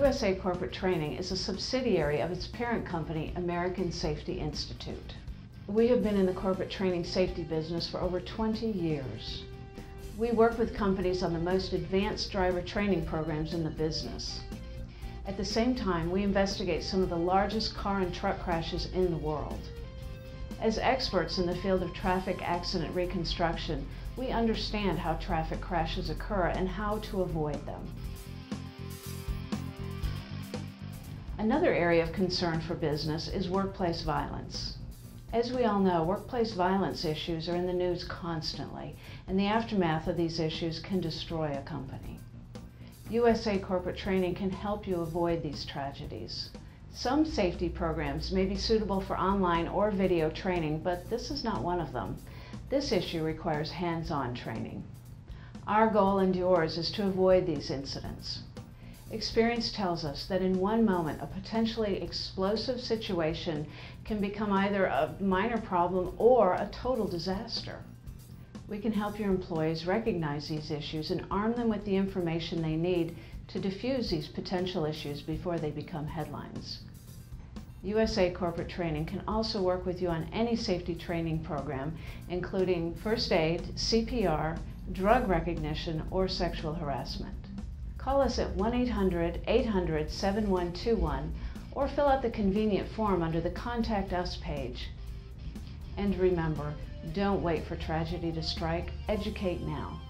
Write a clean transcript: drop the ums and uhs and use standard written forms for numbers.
USA Corporate Training is a subsidiary of its parent company, American Safety Institute. We have been in the corporate training safety business for over 20 years. We work with companies on the most advanced driver training programs in the business. At the same time, we investigate some of the largest car and truck crashes in the world. As experts in the field of traffic accident reconstruction, we understand how traffic crashes occur and how to avoid them. Another area of concern for business is workplace violence. As we all know, workplace violence issues are in the news constantly, and the aftermath of these issues can destroy a company. USA Corporate Training can help you avoid these tragedies. Some safety programs may be suitable for online or video training, but this is not one of them. This issue requires hands-on training. Our goal and yours is to avoid these incidents. Experience tells us that in one moment, a potentially explosive situation can become either a minor problem or a total disaster. We can help your employees recognize these issues and arm them with the information they need to diffuse these potential issues before they become headlines. USA Corporate Training can also work with you on any safety training program, including first aid, CPR, drug recognition, or sexual harassment. Call us at 1-800-800-7121 or fill out the convenient form under the Contact Us page. And remember, don't wait for tragedy to strike. Educate now.